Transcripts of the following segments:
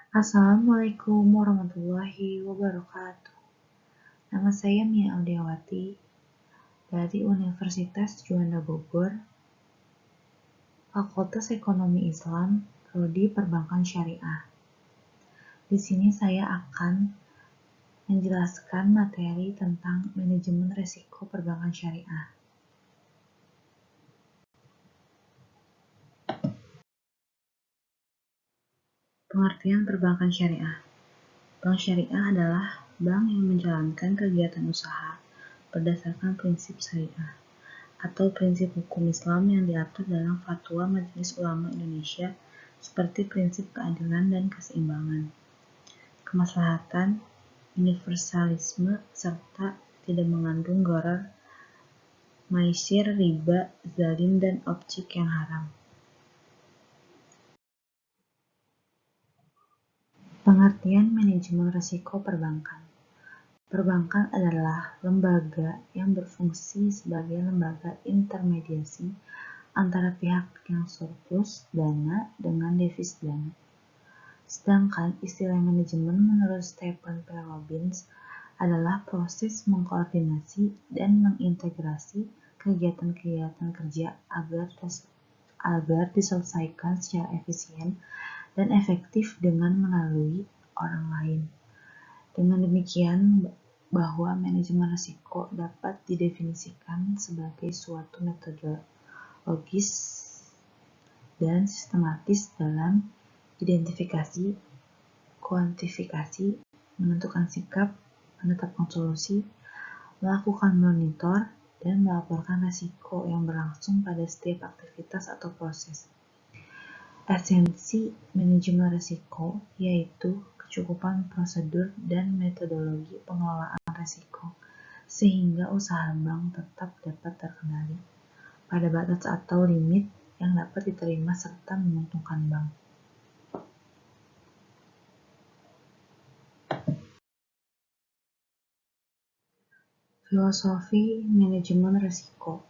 Assalamualaikum warahmatullahi wabarakatuh. Nama saya Mia Audiawati dari Universitas Juanda Bogor, Fakultas Ekonomi Islam, Prodi Perbankan Syariah. Di sini saya akan menjelaskan materi tentang manajemen risiko perbankan syariah. Pengertian perbankan syariah. Bank syariah adalah bank yang menjalankan kegiatan usaha berdasarkan prinsip syariah atau prinsip hukum Islam yang diatur dalam Fatwa Majelis Ulama Indonesia seperti prinsip keadilan dan keseimbangan, kemaslahatan, universalisme, serta tidak mengandung gharar, maisir, riba, zalim, dan objek yang haram. Pengertian manajemen risiko perbankan. Perbankan adalah lembaga yang berfungsi sebagai lembaga intermediasi antara pihak yang surplus dana dengan defisit dana. Sedangkan istilah manajemen menurut Stephen P. Robbins adalah proses mengkoordinasi dan mengintegrasi kegiatan-kegiatan kerja agar diselesaikan secara efisien dan efektif dengan melalui orang lain. Dengan demikian, bahwa manajemen risiko dapat didefinisikan sebagai suatu metodologis dan sistematis dalam identifikasi, kuantifikasi, menentukan sikap, menetapkan solusi, melakukan monitor, dan melaporkan risiko yang berlangsung pada setiap aktivitas atau proses. Esensi manajemen risiko yaitu kecukupan prosedur dan metodologi pengelolaan risiko sehingga usaha bank tetap dapat terkendali pada batas atau limit yang dapat diterima serta menguntungkan bank. Filosofi manajemen risiko.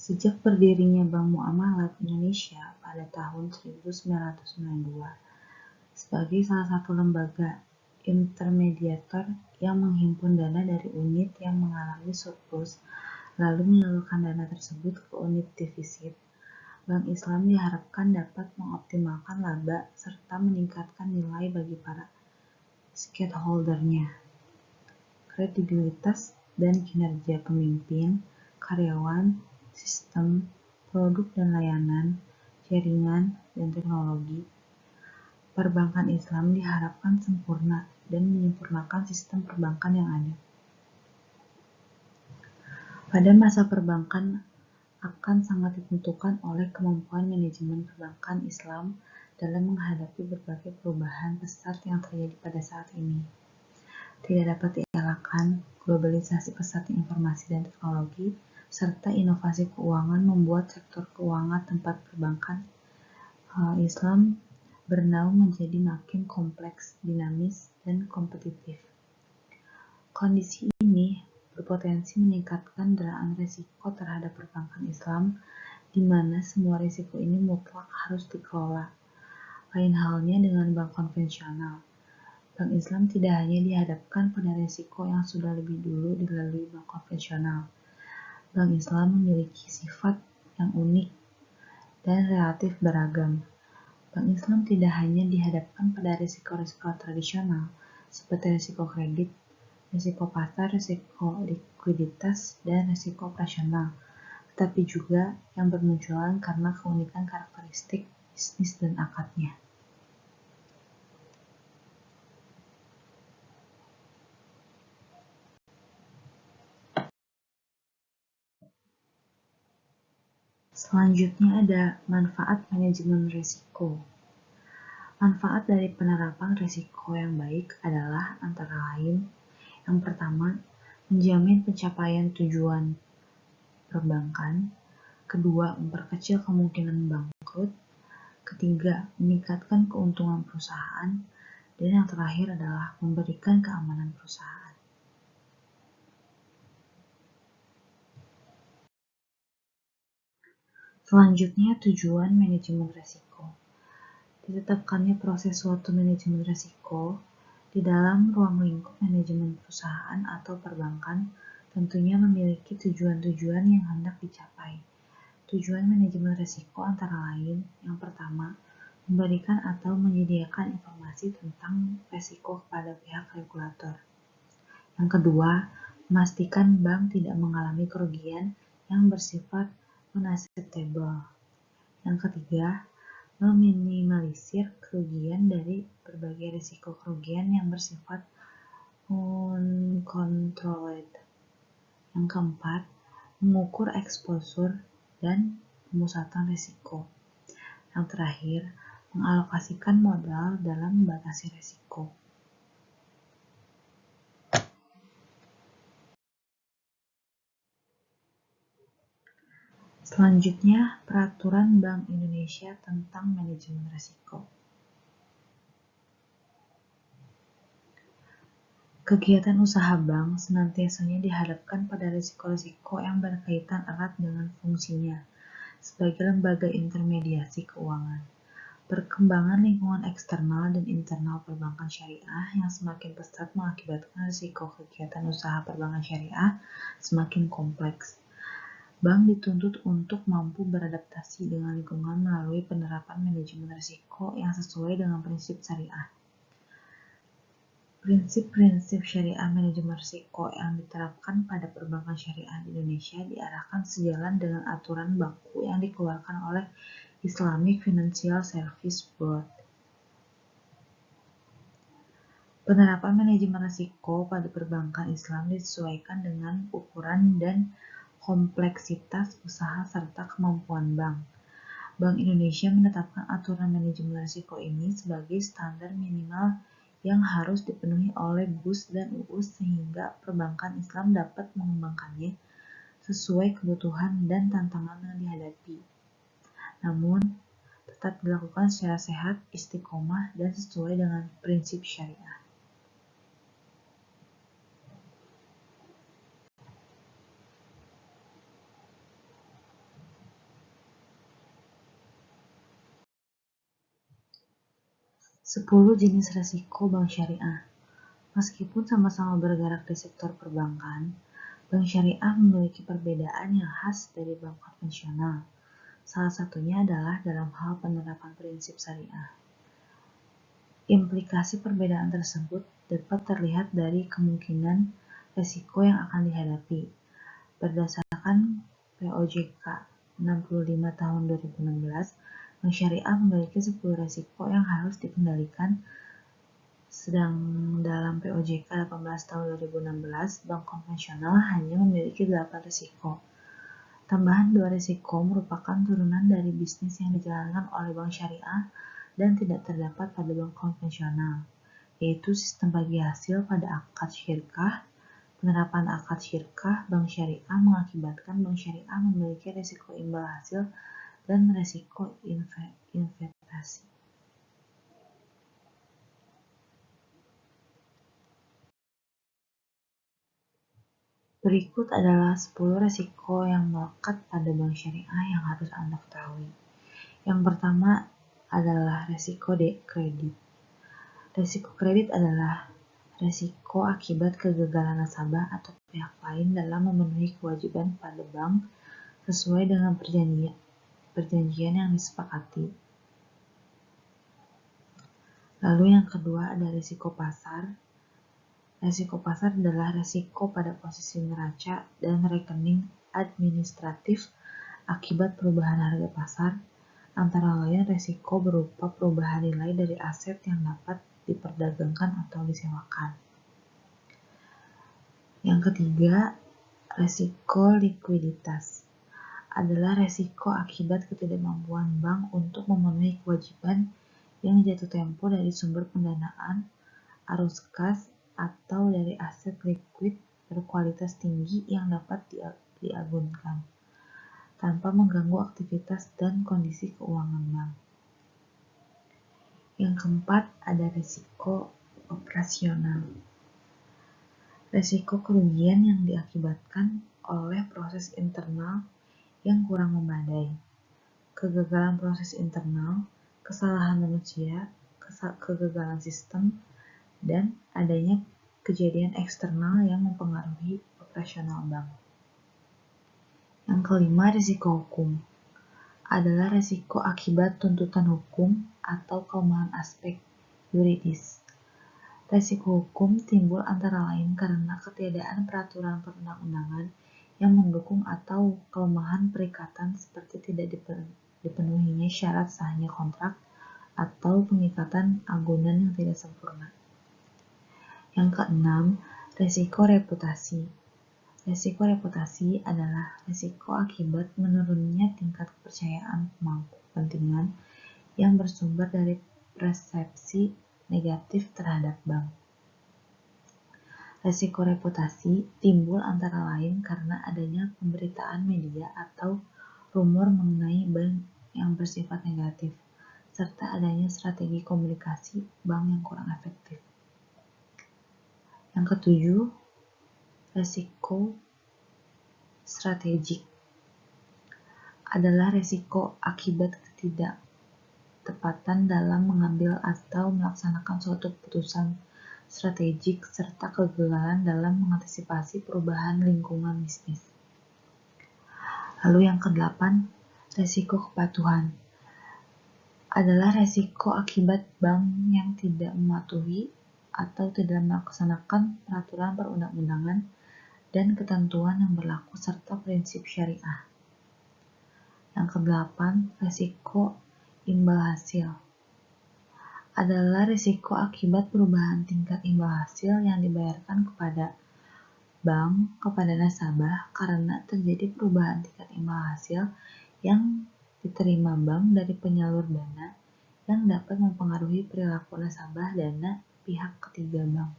Sejak berdirinya Bank Muamalat Indonesia pada tahun 1992 sebagai salah satu lembaga intermediator yang menghimpun dana dari unit yang mengalami surplus lalu menyalurkan dana tersebut ke unit defisit, Bank Islam diharapkan dapat mengoptimalkan laba serta meningkatkan nilai bagi para stakeholder-nya. Kredibilitas dan kinerja pemimpin, karyawan, sistem, produk dan layanan, jaringan, dan teknologi. Perbankan Islam diharapkan sempurna dan menyempurnakan sistem perbankan yang ada. Pada masa perbankan akan sangat ditentukan oleh kemampuan manajemen perbankan Islam dalam menghadapi berbagai perubahan pesat yang terjadi pada saat ini. Tidak dapat dielakkan, globalisasi pesatnya informasi dan teknologi, serta inovasi keuangan membuat sektor keuangan tempat perbankan Islam bernaung menjadi makin kompleks, dinamis, dan kompetitif. Kondisi ini berpotensi meningkatkan deraan risiko terhadap perbankan Islam, di mana semua risiko ini mutlak harus dikelola. Lain halnya dengan bank konvensional. Bank Islam tidak hanya dihadapkan pada risiko yang sudah lebih dulu dilalui bank konvensional. Bank Islam memiliki sifat yang unik dan relatif beragam. Bank Islam tidak hanya dihadapkan pada risiko-risiko tradisional seperti risiko kredit, risiko pasar, risiko likuiditas, dan risiko operasional, tetapi juga yang bermunculan karena keunikan karakteristik bisnis dan akadnya. Selanjutnya ada manfaat manajemen risiko. Manfaat dari penerapan risiko yang baik adalah antara lain: yang pertama, menjamin pencapaian tujuan perbankan. Kedua, memperkecil kemungkinan bangkrut. Ketiga, meningkatkan keuntungan perusahaan. Dan yang terakhir adalah memberikan keamanan perusahaan. Selanjutnya, tujuan manajemen risiko. Ditetapkannya proses suatu manajemen risiko di dalam ruang lingkup manajemen perusahaan atau perbankan tentunya memiliki tujuan-tujuan yang hendak dicapai. Tujuan manajemen risiko antara lain, yang pertama, memberikan atau menyediakan informasi tentang risiko kepada pihak regulator. Yang kedua, memastikan bank tidak mengalami kerugian yang bersifat unacceptable. Yang ketiga, meminimalisir kerugian dari berbagai risiko kerugian yang bersifat uncontrolled. Yang keempat, mengukur exposure dan pemusatan risiko. Yang terakhir, mengalokasikan modal dalam membatasi risiko. Selanjutnya, Peraturan Bank Indonesia tentang Manajemen Risiko. Kegiatan usaha bank senantiasa dihadapkan pada risiko-risiko yang berkaitan erat dengan fungsinya sebagai lembaga intermediasi keuangan. Perkembangan lingkungan eksternal dan internal perbankan syariah yang semakin pesat mengakibatkan risiko kegiatan usaha perbankan syariah semakin kompleks. Bank dituntut untuk mampu beradaptasi dengan lingkungan melalui penerapan manajemen risiko yang sesuai dengan prinsip syariah. Prinsip-prinsip syariah manajemen risiko yang diterapkan pada perbankan syariah di Indonesia diarahkan sejalan dengan aturan baku yang dikeluarkan oleh Islamic Financial Services Board. Penerapan manajemen risiko pada perbankan Islam disesuaikan dengan ukuran dan kompleksitas usaha serta kemampuan bank. Bank Indonesia menetapkan aturan manajemen risiko ini sebagai standar minimal yang harus dipenuhi oleh BUS dan UUS sehingga perbankan Islam dapat mengembangkannya sesuai kebutuhan dan tantangan yang dihadapi. Namun, tetap dilakukan secara sehat, istiqomah, dan sesuai dengan prinsip syariah. Sepuluh jenis risiko bank syariah. Meskipun sama-sama bergerak di sektor perbankan, bank syariah memiliki perbedaan yang khas dari bank konvensional. Salah satunya adalah dalam hal penerapan prinsip syariah. Implikasi perbedaan tersebut dapat terlihat dari kemungkinan risiko yang akan dihadapi. Berdasarkan POJK 65 tahun 2016, Bank Syariah memiliki 10 risiko yang harus dikendalikan, sedang dalam POJK 18 tahun 2016, bank konvensional hanya memiliki 8 risiko. Tambahan 2 risiko merupakan turunan dari bisnis yang dijalankan oleh bank syariah dan tidak terdapat pada bank konvensional, yaitu sistem bagi hasil pada akad syirkah. Penerapan akad syirkah bank syariah mengakibatkan bank syariah memiliki risiko imbal hasil dan risiko investasi. Berikut adalah 10 risiko yang melekat pada bank syariah yang harus Anda ketahui. Yang pertama adalah risiko kredit. Risiko kredit adalah risiko akibat kegagalan nasabah atau pihak lain dalam memenuhi kewajiban pada bank sesuai dengan perjanjian yang disepakati. Lalu yang kedua ada risiko pasar. Risiko pasar adalah risiko pada posisi neraca dan rekening administratif akibat perubahan harga pasar, antara lain risiko berupa perubahan nilai dari aset yang dapat diperdagangkan atau disewakan. Yang ketiga, risiko likuiditas adalah risiko akibat ketidakmampuan bank untuk memenuhi kewajiban yang jatuh tempo dari sumber pendanaan, arus kas, atau dari aset likuid berkualitas tinggi yang dapat diagunkan, tanpa mengganggu aktivitas dan kondisi keuangan bank. Yang keempat, ada risiko operasional. Risiko kerugian yang diakibatkan oleh proses internal yang kurang memadai. Kegagalan proses internal kesalahan manusia, kegagalan sistem, dan adanya kejadian eksternal yang mempengaruhi operasional bank. Yang kelima, risiko hukum adalah risiko akibat tuntutan hukum atau kelemahan aspek yuridis. Risiko hukum timbul antara lain karena ketiadaan peraturan perundang-undangan yang mendukung atau kelemahan perikatan seperti tidak dipenuhinya syarat sahnya kontrak atau pengikatan agunan yang tidak sempurna. Yang keenam, risiko reputasi. Risiko reputasi adalah risiko akibat menurunnya tingkat kepercayaan pemangku kepentingan yang bersumber dari persepsi negatif terhadap bank. Risiko reputasi timbul antara lain karena adanya pemberitaan media atau rumor mengenai bank yang bersifat negatif, serta adanya strategi komunikasi bank yang kurang efektif. Yang ketujuh, risiko strategik adalah risiko akibat ketidaktepatan dalam mengambil atau melaksanakan suatu keputusan strategik serta kegagalan dalam mengantisipasi perubahan lingkungan bisnis. Lalu yang kedelapan, risiko kepatuhan adalah risiko akibat bank yang tidak mematuhi atau tidak melaksanakan peraturan perundang-undangan dan ketentuan yang berlaku serta prinsip syariah. Yang kedelapan, risiko imbal hasil adalah risiko akibat perubahan tingkat imbal hasil yang dibayarkan kepada bank kepada nasabah karena terjadi perubahan tingkat imbal hasil yang diterima bank dari penyalur dana yang dapat mempengaruhi perilaku nasabah dana pihak ketiga bank.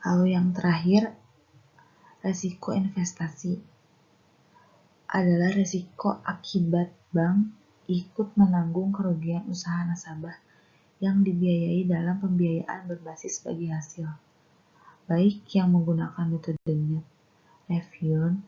Lalu yang terakhir, risiko investasi adalah risiko akibat bank ikut menanggung kerugian usaha nasabah yang dibiayai dalam pembiayaan berbasis bagi hasil, baik yang menggunakan metode net revenue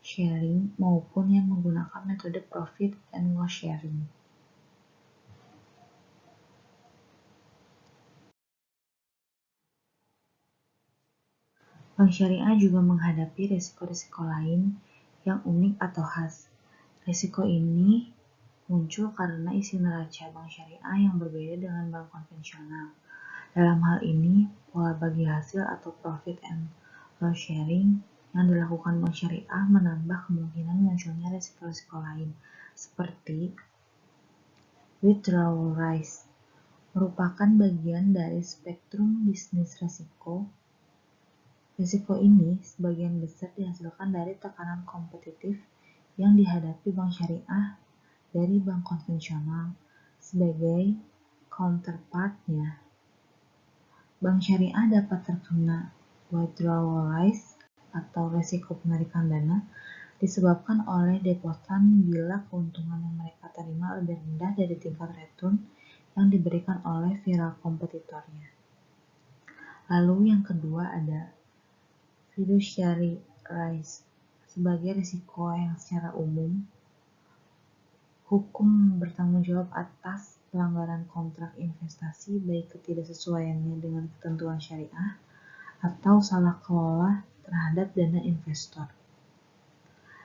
sharing maupun yang menggunakan metode profit and loss sharing. Bank syariah juga menghadapi risiko-risiko lain yang unik atau khas. Risiko ini muncul karena isi neraca bank syariah yang berbeda dengan bank konvensional. Dalam hal ini, pola bagi hasil atau profit and loss sharing yang dilakukan bank syariah menambah kemungkinan munculnya risiko-risiko lain, seperti withdrawal risk, merupakan bagian dari spektrum bisnis risiko. Risiko ini sebagian besar dihasilkan dari tekanan kompetitif yang dihadapi bank syariah dari bank konvensional sebagai counterpartnya. Bank syariah dapat terkena withdrawal risk atau risiko penarikan dana disebabkan oleh deposan bila keuntungan yang mereka terima lebih rendah dari tingkat return yang diberikan oleh viral kompetitornya. Lalu yang kedua ada fiduciary risk sebagai risiko yang secara umum hukum bertanggung jawab atas pelanggaran kontrak investasi baik ketidaksesuaiannya dengan ketentuan syariah atau salah kelola terhadap dana investor.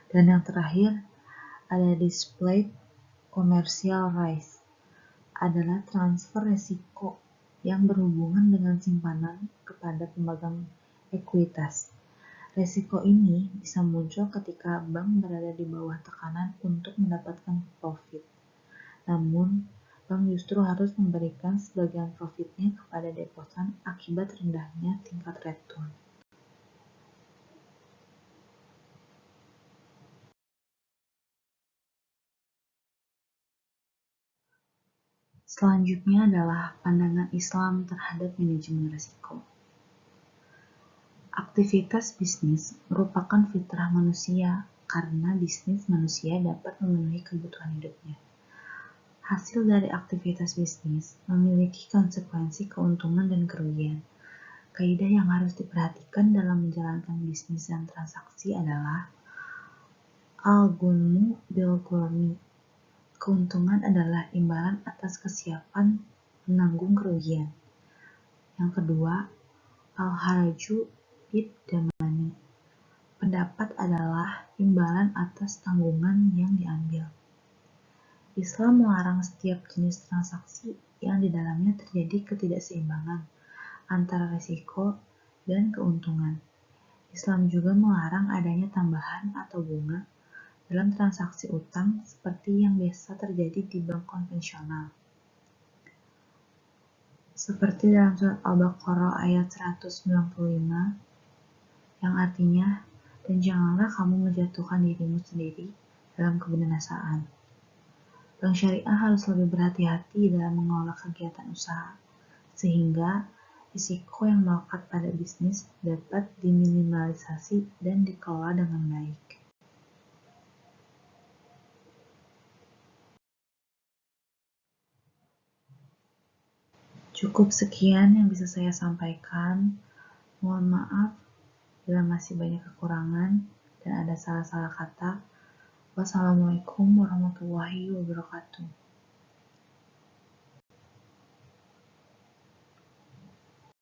Dan yang terakhir ada displayed commercial risk adalah transfer risiko yang berhubungan dengan simpanan kepada pemegang ekuitas. Risiko ini bisa muncul ketika bank berada di bawah tekanan untuk mendapatkan profit. Namun, bank justru harus memberikan sebagian profitnya kepada deposan akibat rendahnya tingkat return. Selanjutnya adalah pandangan Islam terhadap manajemen risiko. Aktivitas bisnis merupakan fitrah manusia karena bisnis manusia dapat memenuhi kebutuhan hidupnya. Hasil dari aktivitas bisnis memiliki konsekuensi keuntungan dan kerugian. Kaidah yang harus diperhatikan dalam menjalankan bisnis dan transaksi adalah al-gunmu bil-ghurmi. Keuntungan adalah imbalan atas kesiapan menanggung kerugian. Yang kedua, al-haraju bid-damani. Pendapat adalah imbalan atas tanggungan yang diambil. Islam melarang setiap jenis transaksi yang di dalamnya terjadi ketidakseimbangan antara risiko dan keuntungan. Islam juga melarang adanya tambahan atau bunga dalam transaksi utang seperti yang biasa terjadi di bank konvensional. Seperti dalam surat Al-Baqarah ayat 195 yang artinya, dan janganlah kamu menjatuhkan dirimu sendiri dalam kebinasaan. Bank syariah harus lebih berhati-hati dalam mengelola kegiatan usaha, sehingga risiko yang melekat pada bisnis dapat diminimalisasi dan dikelola dengan baik. Cukup sekian yang bisa saya sampaikan. Mohon maaf bila masih banyak kekurangan dan ada salah-salah kata. Wassalamualaikum warahmatullahi wabarakatuh.